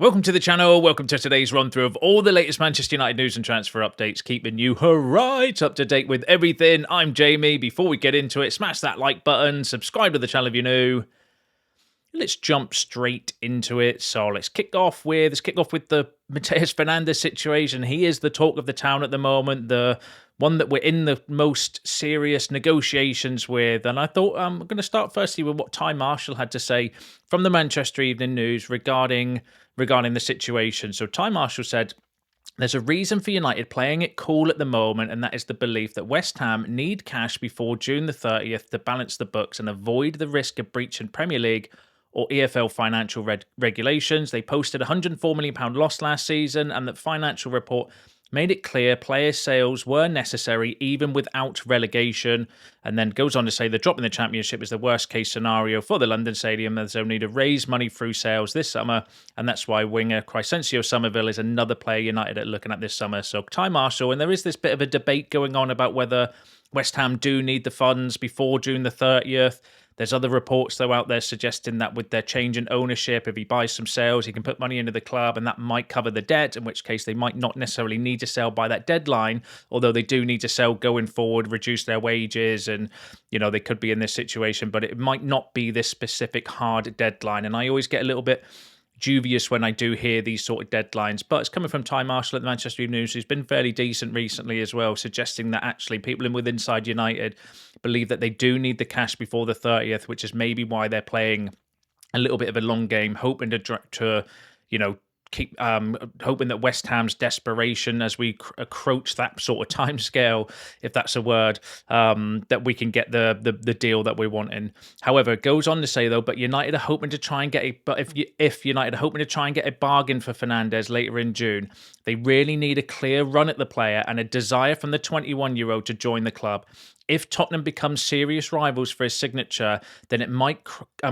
Welcome to the channel, welcome to today's run through of all the latest Manchester United news and transfer updates, keeping you right up to date with everything. I'm Jamie. Before we get into it, smash that like button, subscribe to the channel if you're new. Let's jump straight into it. So let's kick off with the Mateus Fernandes situation. He is the talk of the town at the moment, the one that we're in the most serious negotiations with. And I thought I'm going to start firstly with what Ty Marshall had to say from the Manchester Evening News regarding the situation. So Ty Marshall said, "There's a reason for United playing it cool at the moment, and that is the belief that West Ham need cash before June the 30th to balance the books and avoid the risk of breaching Premier League or EFL financial regulations. They posted a £104 million loss last season, and the financial report made it clear player sales were necessary even without relegation." And then goes on to say the drop in the Championship is the worst case scenario for the London Stadium, as they'll need to raise money through sales this summer, and that's why winger Crescencio Somerville is another player United are looking at this summer. So Ty Marshall, and there is this bit of a debate going on about whether West Ham do need the funds before June the 30th. There's other reports, though, out there suggesting that with their change in ownership, if he buys some sales, he can put money into the club and that might cover the debt, in which case they might not necessarily need to sell by that deadline, although they do need to sell going forward, reduce their wages, and, you know, they could be in this situation, but it might not be this specific hard deadline. And I always get a little bit dubious when I do hear these sort of deadlines, but it's coming from Ty Marshall at the Manchester Evening News, who's been fairly decent recently as well, suggesting that actually people in with inside United believe that they do need the cash before the 30th, which is maybe why they're playing a little bit of a long game, hoping to keep hoping that West Ham's desperation as we approach that sort of timescale, if that's a word, that we can get the deal that we're wanting. However, it goes on to say though, but United are hoping to try and get if United are hoping to try and get a bargain for Fernandes later in June, they really need a clear run at the player and a desire from the 21-year-old to join the club. If Tottenham become serious rivals for his signature, then it might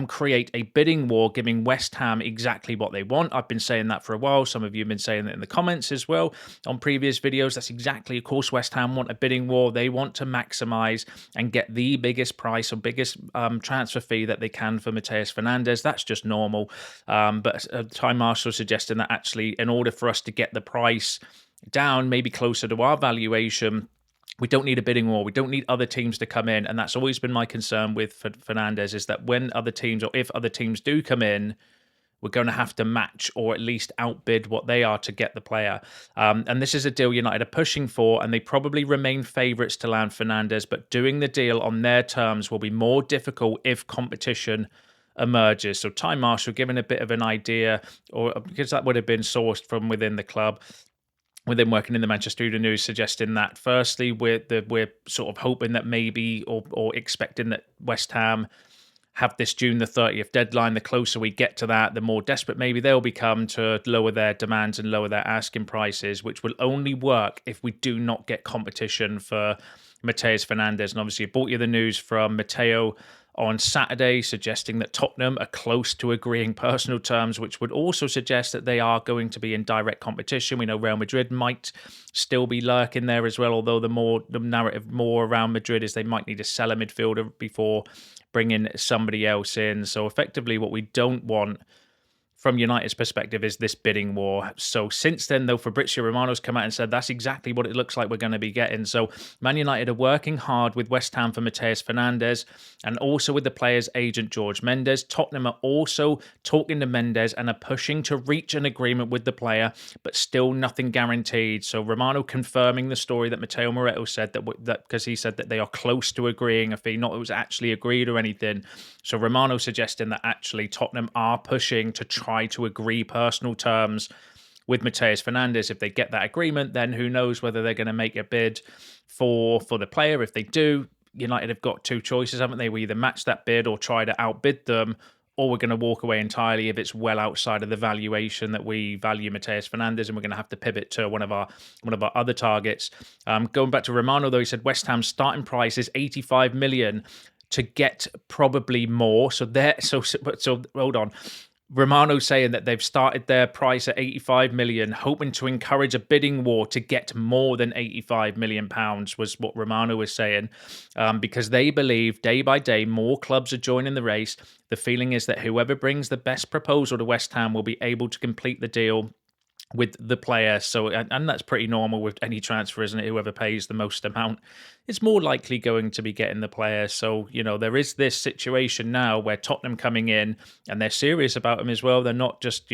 create a bidding war, giving West Ham exactly what they want. I've been saying that for a while. Some of you have been saying that in the comments as well on previous videos. That's exactly, of course, West Ham want a bidding war. They want to maximise and get the biggest price or biggest transfer fee that they can for Mateus Fernandes. That's just normal. But Ty Marshall suggesting that actually, in order for us to get the price down, maybe closer to our valuation, we don't need a bidding war. We don't need other teams to come in. And that's always been my concern with Fernandes, is that when other teams, or if other teams do come in, we're going to have to match or at least outbid what they are to get the player. And this is a deal United are pushing for, and they probably remain favourites to land Fernandes, but doing the deal on their terms will be more difficult if competition emerges. So Ty Marshall giving a bit of an idea, or because that would have been sourced from within the club, within working in the Manchester Evening News, suggesting that firstly we're sort of hoping that maybe or expecting that West Ham have this June the 30th deadline. The closer we get to that, the more desperate maybe they'll become to lower their demands and lower their asking prices, which will only work if we do not get competition for Mateus Fernandes. And obviously I brought you the news from Mateo on Saturday, suggesting that Tottenham are close to agreeing personal terms, which would also suggest that they are going to be in direct competition. We know Real Madrid might still be lurking there as well, although the narrative more around Madrid is they might need to sell a midfielder before bringing somebody else in. So effectively what we don't want from United's perspective is this bidding war. So since then, though, Fabrizio Romano's come out and said that's exactly what it looks like we're going to be getting. So Man United are working hard with West Ham for Mateus Fernandes and also with the player's agent, Jorge Mendes. Tottenham are also talking to Mendes and are pushing to reach an agreement with the player, but still nothing guaranteed. So Romano confirming the story that Matteo Moretto said, that because he said that they are close to agreeing a fee, not that it was actually agreed or anything. So Romano suggesting that actually Tottenham are pushing to try to agree personal terms with Mateus Fernandes. If they get that agreement, then who knows whether they're going to make a bid for the player. If they do, United have got two choices, haven't they? We either match that bid or try to outbid them, or we're going to walk away entirely if it's well outside of the valuation that we value Mateus Fernandes, and we're going to have to pivot to one of our other targets. Going back to Romano, though, he said West Ham's starting price is 85 million to get probably more. So hold on. Romano saying that they've started their price at 85 million, hoping to encourage a bidding war to get more than 85 million pounds, was what Romano was saying, because they believe day by day more clubs are joining the race. The feeling is that whoever brings the best proposal to West Ham will be able to complete the deal with the player. So, and that's pretty normal with any transfer, isn't it? Whoever pays the most amount is more likely going to be getting the player. So, there is this situation now where Tottenham coming in, and they're serious about him as well. They're not just,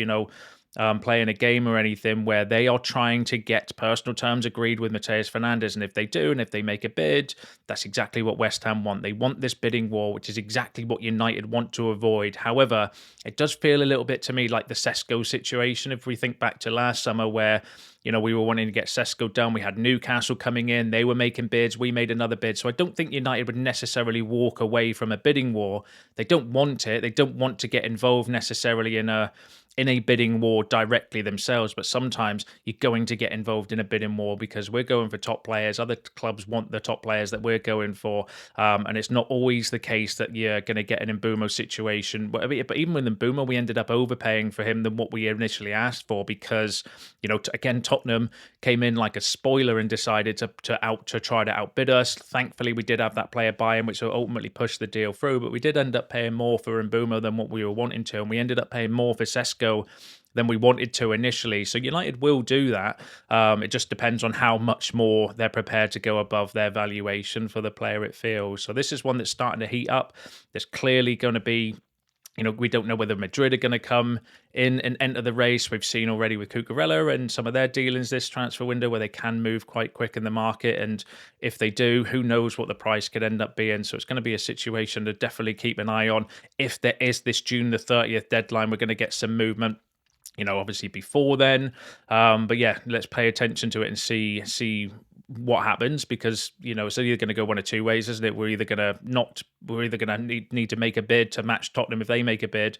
playing a game or anything, where they are trying to get personal terms agreed with Mateus Fernandes. And if they do, and if they make a bid, that's exactly what West Ham want. They want this bidding war, which is exactly what United want to avoid. However, it does feel a little bit to me like the Sesko situation. If we think back to last summer where, we were wanting to get Sesko done. We had Newcastle coming in. They were making bids. We made another bid. So I don't think United would necessarily walk away from a bidding war. They don't want it. They don't want to get involved necessarily in a bidding war directly themselves, but sometimes you're going to get involved in a bidding war because we're going for top players. Other clubs want the top players that we're going for, and it's not always the case that you're going to get an Mbeumo situation. But even with Mbeumo, we ended up overpaying for him than what we initially asked for because, again, Tottenham came in like a spoiler and decided to try to outbid us. Thankfully, we did have that player buy-in, which ultimately pushed the deal through, but we did end up paying more for Mbeumo than what we were wanting to, and we ended up paying more for Sesko than we wanted to initially. So United will do that. It just depends on how much more they're prepared to go above their valuation for the player, it feels. So this is one that's starting to heat up. There's clearly going to be, we don't know whether Madrid are going to come in and enter the race. We've seen already with Cucurella and some of their dealings this transfer window where they can move quite quick in the market. And if they do, who knows what the price could end up being. So it's going to be a situation to definitely keep an eye on. If there is this June the 30th deadline, we're going to get some movement, obviously before then. But yeah, let's pay attention to it and see what happens, because it's either going to go one of two ways, isn't it? We're either going to need to make a bid to match Tottenham if they make a bid,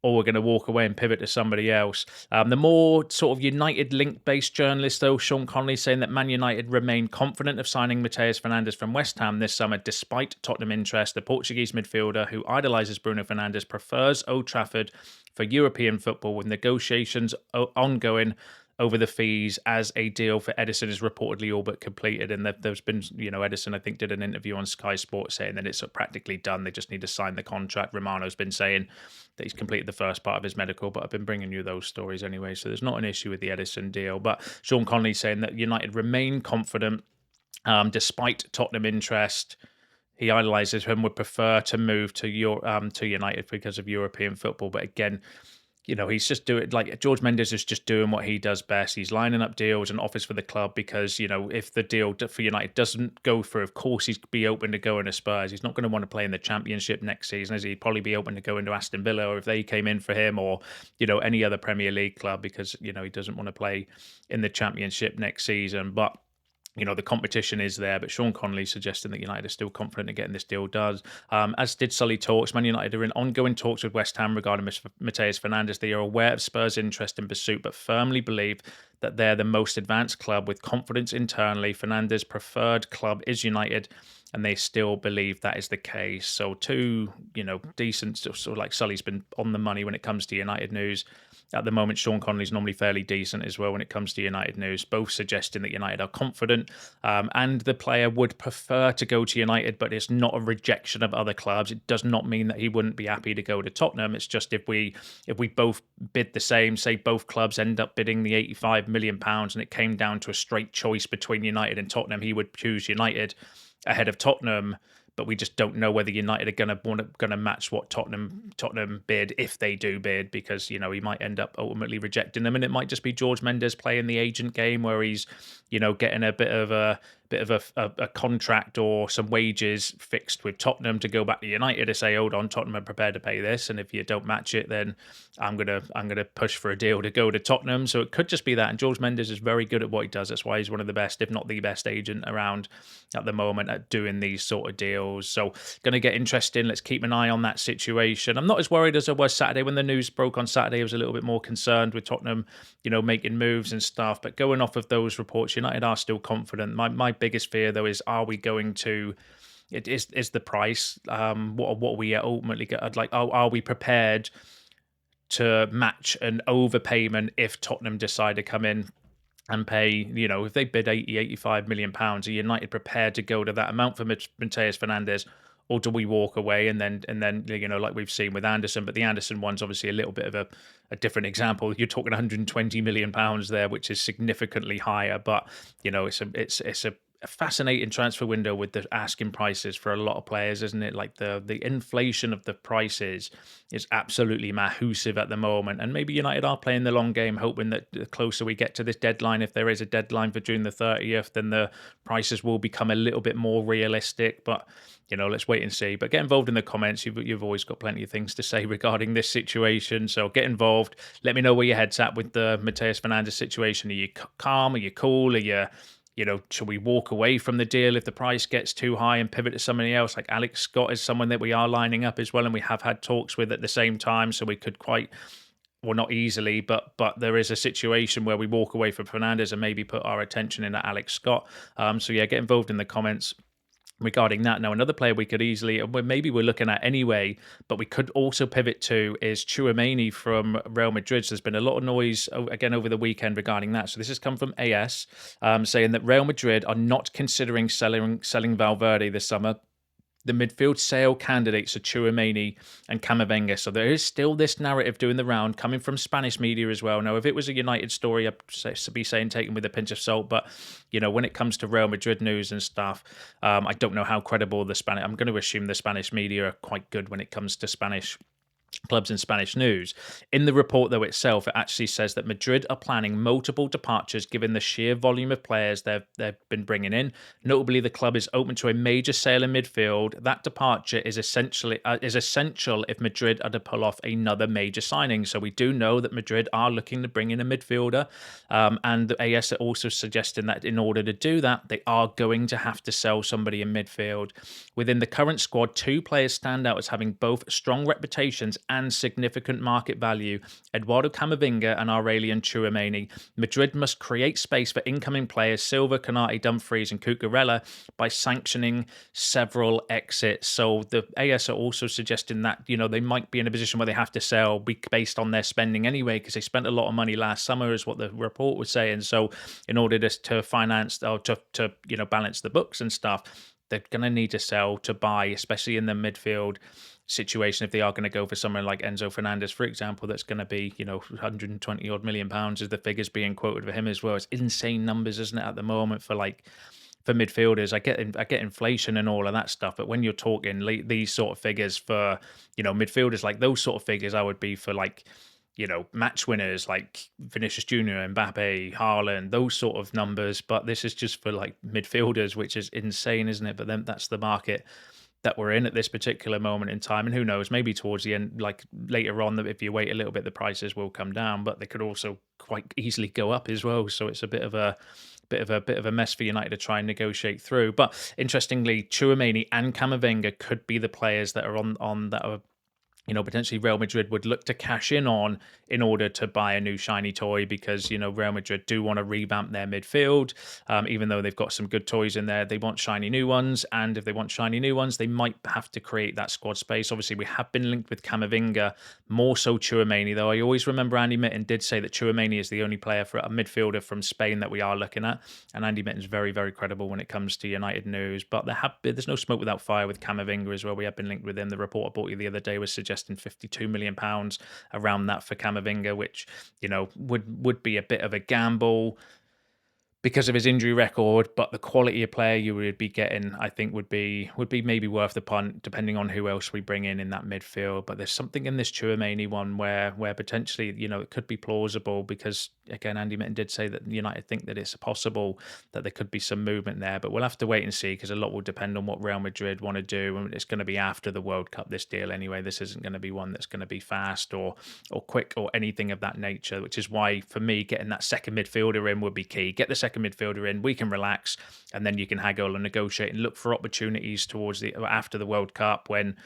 or we're going to walk away and pivot to somebody else. The more sort of United link-based journalist, though, Sean Connolly, saying that Man United remain confident of signing Mateus Fernandes from West Ham this summer, despite Tottenham interest. The Portuguese midfielder, who idolises Bruno Fernandes, prefers Old Trafford for European football, with negotiations ongoing over the fees as a deal for Edison is reportedly all but completed. And there's been, Edison, I think, did an interview on Sky Sports saying that it's practically done. They just need to sign the contract. Romano's been saying that he's completed the first part of his medical, but I've been bringing you those stories anyway. So there's not an issue with the Edison deal. But Sean Connolly saying that United remain confident despite Tottenham interest. He idolises him, would prefer to move to United because of European football. But again, he's just doing, like, Jorge Mendes is just doing what he does best. He's lining up deals and offers for the club because, if the deal for United doesn't go through, of course he's be open to going to Spurs. He's not going to want to play in the Championship next season, as he'd probably be open to going to Aston Villa, or if they came in for him, or, any other Premier League club, because, he doesn't want to play in the Championship next season. But the competition is there, but Sean Connolly suggesting that United are still confident in getting this deal done. As did Sully Talks. Man United are in ongoing talks with West Ham regarding Mateus Fernandes. They are aware of Spurs' interest in pursuit, but firmly believe that they're the most advanced club with confidence internally. Fernandes' preferred club is United, and they still believe that is the case. So two, decent, sort of like Sully's been on the money when it comes to United news. At the moment, Sean Connolly's normally fairly decent as well when it comes to United news, both suggesting that United are confident and the player would prefer to go to United, but it's not a rejection of other clubs. It does not mean that he wouldn't be happy to go to Tottenham. It's just if we both bid the same, say both clubs end up bidding the £85 million and it came down to a straight choice between United and Tottenham, he would choose United ahead of Tottenham. But we just don't know whether United are going to match what Tottenham bid, if they do bid, because he might end up ultimately rejecting them, and it might just be Jorge Mendes playing the agent game where he's getting a bit of a contract or some wages fixed with Tottenham to go back to United to say, hold on, Tottenham are prepared to pay this, and if you don't match it, then I'm gonna push for a deal to go to Tottenham. So it could just be that. And Jorge Mendes is very good at what he does. That's why he's one of the best, if not the best agent around at the moment at doing these sort of deals. So going to get interesting. Let's keep an eye on that situation. I'm not as worried as I was Saturday. When the news broke on Saturday, I was a little bit more concerned with Tottenham, making moves and stuff. But going off of those reports, United are still confident. My biggest fear, though, is are we going to... It is the price. What we ultimately get? Are we prepared to match an overpayment if Tottenham decide to come in and pay, if they bid 85 million pounds, are United prepared to go to that amount for Mateus Fernandes, or do we walk away and then like we've seen with Anderson? But the Anderson one's obviously a little bit of a different example. You're talking 120 million pounds there, which is significantly higher. But it's a fascinating transfer window with the asking prices for a lot of players, isn't it? Like the inflation of the prices is absolutely massive at the moment, and maybe United are playing the long game, hoping that the closer we get to this deadline, if there is a deadline for June the 30th, then the prices will become a little bit more realistic. But let's wait and see. But get involved in the comments. You've always got plenty of things to say regarding this situation, so get involved. Let me know where your head's at with the Mateus Fernandes situation. Are you calm? Are you cool? Are you should we walk away from the deal if the price gets too high and pivot to somebody else? Like Alex Scott is someone that we are lining up as well, and we have had talks with at the same time, so we could not easily, but there is a situation where we walk away from Fernandes and maybe put our attention into Alex Scott. So yeah, get involved in the comments regarding that. Now, another player we could easily, maybe we're looking at anyway, but we could also pivot to is Tchouaméni from Real Madrid. So there's been a lot of noise again over the weekend regarding that. So this has come from AS saying that Real Madrid are not considering selling Valverde this summer. The midfield sale candidates are Tchouaméni and Camavinga. So there is still this narrative doing the round, coming from Spanish media as well. Now, if it was a United story, I'd be saying taken with a pinch of salt. But, when it comes to Real Madrid news and stuff, I don't know how credible I'm going to assume the Spanish media are quite good when it comes to Spanish clubs and Spanish news. In the report, though, itself, it actually says that Madrid are planning multiple departures given the sheer volume of players they've been bringing in. Notably, the club is open to a major sale in midfield. That departure is essential if Madrid are to pull off another major signing. So we do know that Madrid are looking to bring in a midfielder, and the AS are also suggesting that in order to do that, they are going to have to sell somebody in midfield. Within the current squad, 2 players stand out as having both strong reputations and significant market value: Eduardo Camavinga and Aurelien Tchouaméni. Madrid must create space for incoming players Silva, Konate, Dumfries and Cucurella by sanctioning several exits. So the AS are also suggesting that they might be in a position where they have to sell based on their spending anyway, because they spent a lot of money last summer is what the report was saying. So in order to finance or to balance the books and stuff, they're going to need to sell to buy, especially in the midfield situation. If they are going to go for someone like Enzo Fernandez, for example, that's going to be 120 odd million pounds is the figures being quoted for him as well. It's insane numbers, isn't it, at the moment for midfielders? I get inflation and all of that stuff, but when you're talking these sort of figures for midfielders, like those sort of figures, I would be for match winners like Vinicius Jr., Mbappe, Haaland, those sort of numbers. But this is just for midfielders, which is insane, isn't it? But then that's the market that we're in at this particular moment in time, and who knows, maybe towards the end, later on, if you wait a little bit, the prices will come down, but they could also quite easily go up as well. So it's a bit of a mess for United to try and negotiate through. But interestingly, Tchouaméni and Camavinga could be the players that are on that are potentially Real Madrid would look to cash in on in order to buy a new shiny toy, because, Real Madrid do want to revamp their midfield. Even though they've got some good toys in there, they want shiny new ones. And if they want shiny new ones, they might have to create that squad space. Obviously, we have been linked with Camavinga, more so Tchouaméni, though. I always remember Andy Mitten did say that Tchouaméni is the only player for a midfielder from Spain that we are looking at. And Andy Mitten's very, very credible when it comes to United news. But there's no smoke without fire with Camavinga as well. We have been linked with him. The report I bought you the other day was suggesting £52 million around that for Camavinga, which would be a bit of a gamble because of his injury record, but the quality of player you would be getting, I think, would be maybe worth the punt, depending on who else we bring in that midfield. But there's something in this Tchouaméni one where potentially it could be plausible, because again, Andy Mitten did say that United think that it's possible that there could be some movement there, but we'll have to wait and see, because a lot will depend on what Real Madrid want to do, and it's going to be after the World Cup, this deal anyway. This isn't going to be one that's going to be fast or quick or anything of that nature, which is why for me getting that second midfielder in would be key. Get the second midfielder in, we can relax, and then you can haggle and negotiate and look for opportunities towards after the World Cup, when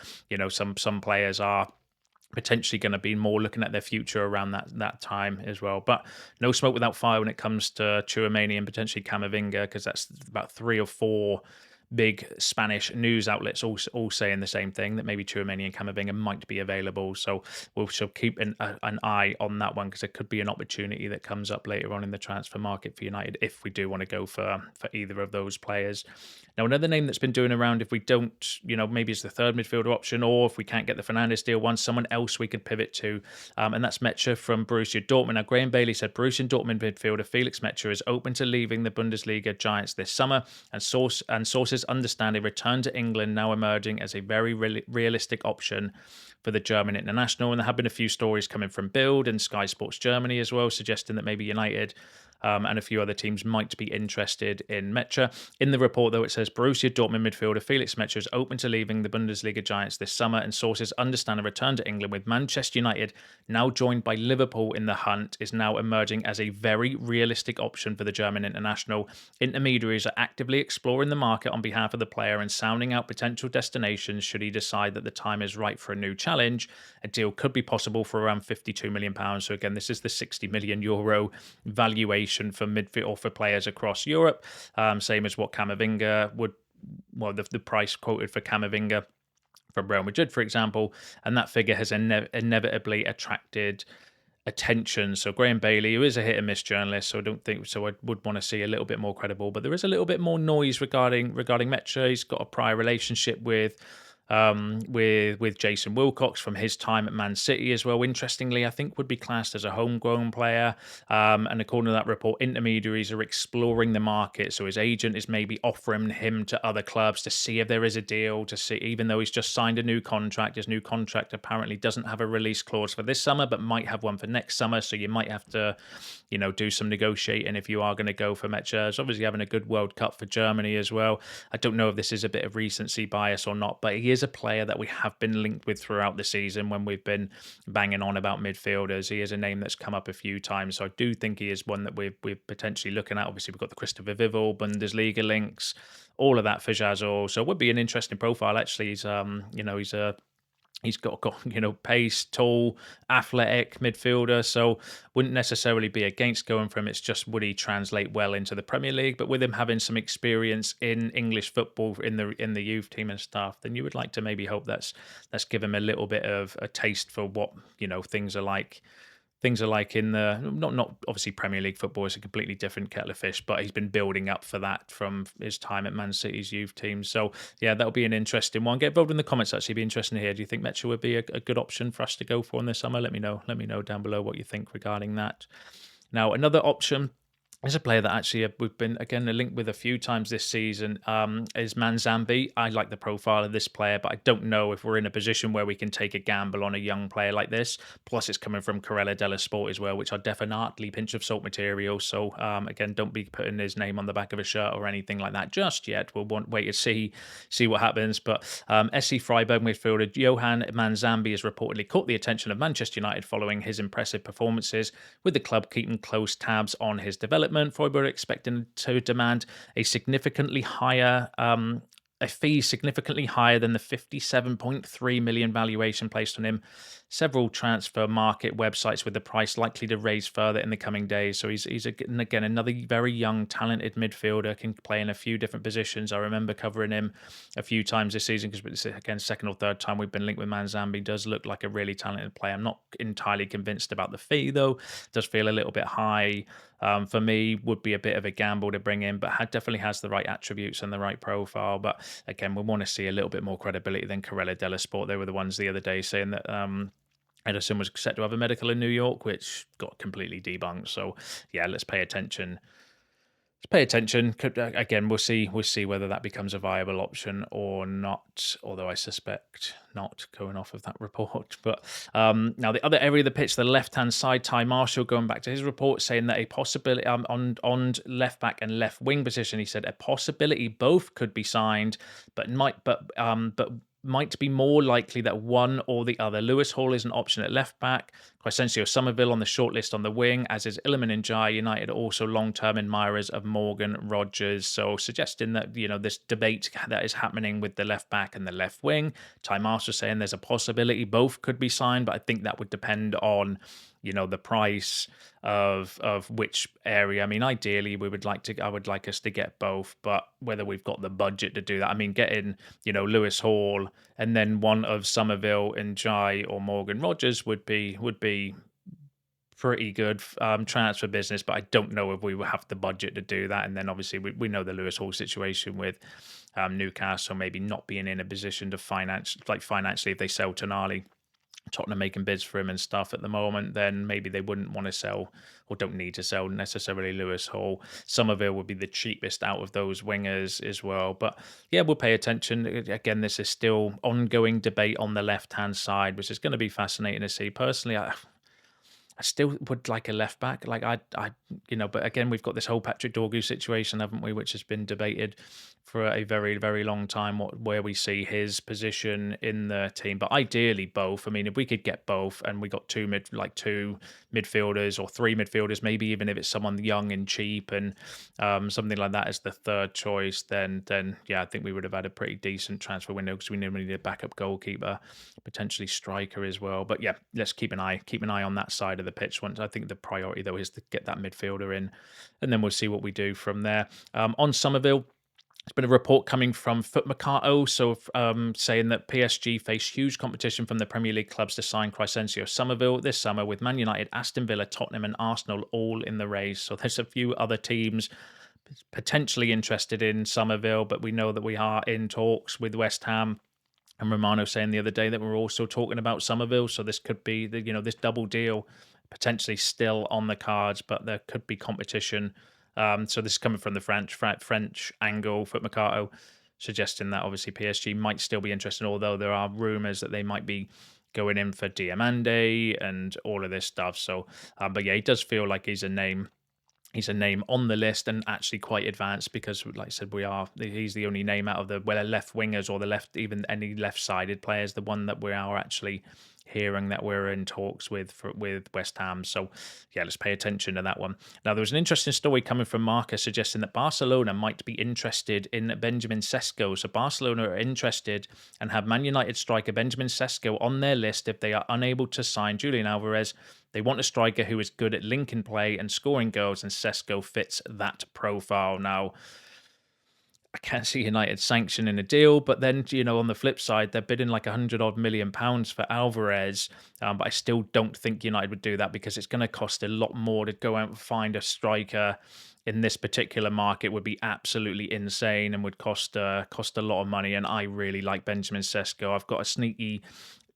some players are potentially going to be more looking at their future around that time as well. But no smoke without fire when it comes to Tchouaméni and potentially Camavinga, because that's about 3 or 4 big Spanish news outlets all saying the same thing, that maybe Tchouaméni and Camavinga might be available. So we'll keep an eye on that one, because there could be an opportunity that comes up later on in the transfer market for United if we do want to go for either of those players. Now, another name that's been doing around, if we don't, maybe it's the third midfielder option, or if we can't get the Fernandes deal, someone else we could pivot to, and that's Nmecha from Borussia Dortmund. Now, Graham Bailey said Borussia Dortmund midfielder Felix Nmecha is open to leaving the Bundesliga giants this summer, and sources understand a return to England now emerging as a very realistic option for the German international. And there have been a few stories coming from Bild and Sky Sports Germany as well, suggesting that maybe United and a few other teams might be interested in Nmecha. In the report, though, it says Borussia Dortmund midfielder Felix Nmecha is open to leaving the Bundesliga giants this summer, and sources understand a return to England with Manchester United, now joined by Liverpool in the hunt, is now emerging as a very realistic option for the German international. Intermediaries are actively exploring the market on behalf of the player and sounding out potential destinations should he decide that the time is right for a new challenge. A deal could be possible for around £52 million. So again, this is the €60 million valuation for midfield or for players across Europe, same as what Camavinga would, the price quoted for Camavinga from Real Madrid, for example, and that figure has inevitably attracted attention. So Graham Bailey, who is a hit and miss journalist, so I don't think so. I would want to see a little bit more credible, but there is a little bit more noise regarding Nmecha. He's got a prior relationship with Jason Wilcox from his time at Man City as well. Interestingly, I think would be classed as a homegrown player. And according to that report, intermediaries are exploring the market. So his agent is maybe offering him to other clubs to see if there is a deal, to see, even though he's just signed a new contract. His new contract apparently doesn't have a release clause for this summer, but might have one for next summer. So you might have to, do some negotiating if you are going to go for Nmecha. He's obviously having a good World Cup for Germany as well. I don't know if this is a bit of recency bias or not, but he is a player that we have been linked with throughout the season when we've been banging on about midfielders. He is a name that's come up a few times, so I do think he is one that we're potentially looking at. Obviously, we've got the Christopher Vivel, Bundesliga links, all of that for Jazor. So it would be an interesting profile. Actually, He's got pace, tall, athletic midfielder, so wouldn't necessarily be against going for him. It's just, would he translate well into the Premier League? But with him having some experience in English football in the youth team and stuff, then you would like to maybe hope that's give him a little bit of a taste for what things are like. Things are like in the not obviously Premier League football is a completely different kettle of fish, but he's been building up for that from his time at Man City's youth team. So yeah, that'll be an interesting one. Get involved in the comments. Actually, be interesting to hear. Do you think Nmecha would be a good option for us to go for in the summer? Let me know. Let me know down below what you think regarding that. Now, another option is a player that actually we've been, again, linked with a few times this season, is Manzambi. I like the profile of this player, but I don't know if we're in a position where we can take a gamble on a young player like this. Plus, it's coming from Corella della Sport as well, which are definitely pinch of salt material. So, again, don't be putting his name on the back of a shirt or anything like that just yet. We'll wait to see what happens. But SC Freiburg midfielder Johan Manzambi has reportedly caught the attention of Manchester United following his impressive performances, with the club keeping close tabs on his development. Freiburg expecting to demand a fee significantly higher than the 57.3 million valuation placed on him. Several transfer market websites with the price likely to raise further in the coming days. So he's again another very young, talented midfielder, can play in a few different positions. I remember covering him a few times this season because, again, second or third time we've been linked with Manzambi. Does look like a really talented player. I'm not entirely convinced about the fee, though. Does feel a little bit high. For me, would be a bit of a gamble to bring in, but definitely has the right attributes and the right profile. But again, we want to see a little bit more credibility than Corella della Sport. They were the ones the other day saying that Ederson was set to have a medical in New York, which got completely debunked. So yeah, let's pay attention. Again, we'll see whether that becomes a viable option or not, although I suspect not, going off of that report. But now the other area of the pitch, the left-hand side, Ty Marshall, going back to his report, saying that a possibility on left back and left wing position, he said a possibility both could be signed, but might be more likely that one or the other. Lewis Hall is an option at left back. Crescencio Somerville on the shortlist on the wing, as is Iliman Ndiaye. United also long-term admirers of Morgan Rogers. So suggesting that, this debate that is happening with the left back and the left wing. Ty Marshall saying there's a possibility both could be signed, but I think that would depend on, the price of which area. I mean, ideally, I would like us to get both, but whether we've got the budget to do that. I mean, getting, Lewis Hall and then one of Somerville and Jai or Morgan Rogers would be pretty good transfer business, but I don't know if we will have the budget to do that. And then obviously we know the Lewis Hall situation with Newcastle maybe not being in a position to financially, if they sell Tonali, Tottenham making bids for him and stuff at the moment, then maybe they wouldn't want to sell or don't need to sell necessarily Lewis Hall. Somerville would be the cheapest out of those wingers as well. But yeah, we'll pay attention. Again, this is still ongoing debate on the left-hand side, which is going to be fascinating to see. Personally, I still would like a left back. Like but again, we've got this whole Patrick Dorgu situation, haven't we? Which has been debated for a very, very long time. Where we see his position in the team, but ideally both. I mean, if we could get both, and we got two midfielders or three midfielders, maybe even if it's someone young and cheap and something like that as the third choice, then yeah, I think we would have had a pretty decent transfer window because we need a backup goalkeeper, potentially striker as well. But yeah, let's keep an eye on that side of the pitch. Once I think the priority though is to get that midfielder in, and then we'll see what we do from there. On Somerville, there's been a report coming from Foot Mercato, saying that PSG face huge competition from the Premier League clubs to sign Crescencio Somerville this summer, with Man United, Aston Villa, Tottenham and Arsenal all in the race. So there's a few other teams potentially interested in Somerville, but we know that we are in talks with West Ham. And Romano saying the other day that we're also talking about Somerville, so this could be this double deal potentially still on the cards, but there could be competition. So this is coming from the French angle, Foot Mercato, suggesting that obviously PSG might still be interested, although there are rumours that they might be going in for Diamande and all of this stuff. So, but yeah, he does feel like he's a name. He's a name on the list and actually quite advanced because, like I said, he's the only name out of the left wingers or the left, even any left-sided players, the one that we are actually hearing that we're in talks with West Ham. So yeah, let's pay attention to that one. Now, there was an interesting story coming from Marca suggesting that Barcelona might be interested in Benjamin Sesko. So Barcelona are interested and have Man United striker Benjamin Sesko on their list if they are unable to sign Julian Alvarez. They want a striker who is good at linking play and scoring goals, and Sesko fits that profile. Now, I can't see United sanctioning a deal, but then, on the flip side, they're bidding like £100 million for Alvarez, but I still don't think United would do that because it's going to cost a lot more to go out and find a striker in this particular market. Would be absolutely insane and would cost a lot of money, and I really like Benjamin Sesko. I've got a sneaky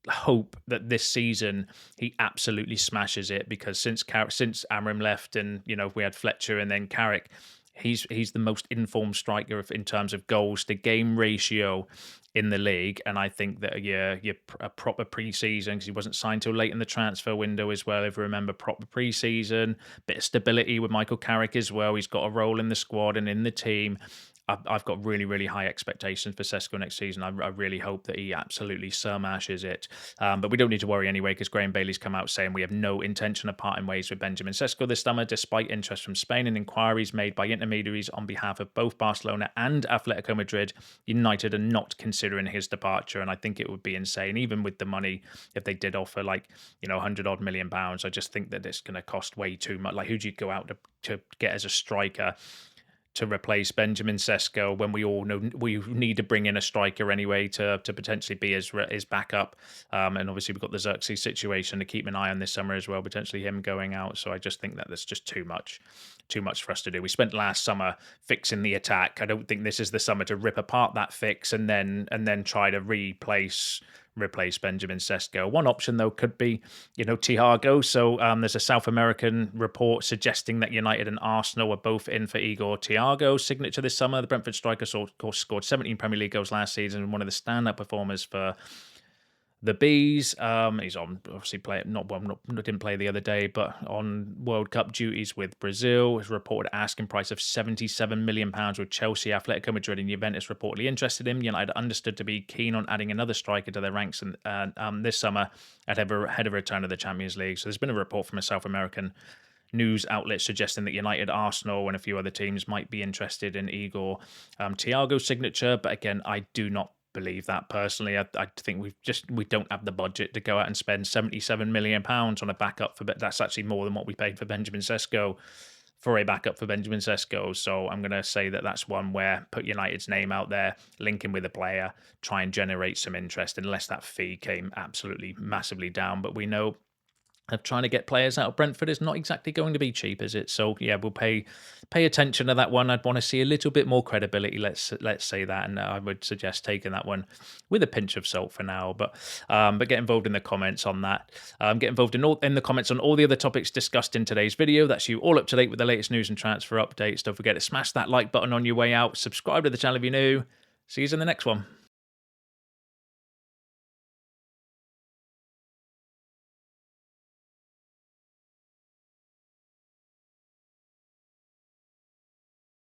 hope that this season he absolutely smashes it, because since Amram left and we had Fletcher and then Carrick, he's the most informed striker in terms of goals to game ratio in the league. And I think that a proper pre-season, because he wasn't signed till late in the transfer window as well, if you remember, proper pre-season, bit of stability with Michael Carrick as well. He's got a role in the squad and in the team. I've got really, really high expectations for Sesko next season. I really hope that he absolutely smashes it. But we don't need to worry anyway, because Graham Bailey's come out saying we have no intention of parting ways with Benjamin Sesko this summer, despite interest from Spain and inquiries made by intermediaries on behalf of both Barcelona and Atletico Madrid. United are not considering his departure, and I think it would be insane, even with the money, if they did offer £100 million. I just think that it's going to cost way too much. Like, who do you go out to get as a striker to replace Benjamin Sesko when we all know we need to bring in a striker anyway to potentially be his backup? And obviously we've got the Xerxes situation to keep an eye on this summer as well, potentially him going out. So I just think that that's just too much for us to do. We spent last summer fixing the attack. I don't think this is the summer to rip apart that fix and then try to replace Benjamin Sesko. One option though could be, Thiago. So there's a South American report suggesting that United and Arsenal are both in for Igor Thiago's signature this summer. The Brentford striker scored 17 Premier League goals last season and one of the standout performers for the Bees. He's on obviously didn't play the other day, but on World Cup duties with Brazil. His reported asking price of £77 million with Chelsea, Atletico Madrid and Juventus reportedly interested in him. United understood to be keen on adding another striker to their ranks this summer ahead of return to the Champions League. So there's been a report from a South American news outlet suggesting that United, Arsenal and a few other teams might be interested in Igor Thiago's signature. But again, I do not believe that personally. I think we don't have the budget to go out and spend £77 million on a backup for, but that's actually more than what we paid for Benjamin Sesko for a backup for Benjamin Sesko. So I'm going to say that that's one where put United's name out there, link him with a player, try and generate some interest, unless that fee came absolutely massively down. But we know of trying to get players out of Brentford is not exactly going to be cheap, is it? So yeah, we'll pay attention to that one. I'd want to see a little bit more credibility. Let's say that, and I would suggest taking that one with a pinch of salt for now. But get involved in the comments on that. Get involved in the comments on all the other topics discussed in today's video. That's you all up to date with the latest news and transfer updates. Don't forget to smash that like button on your way out. Subscribe to the channel if you're new. See you in the next one.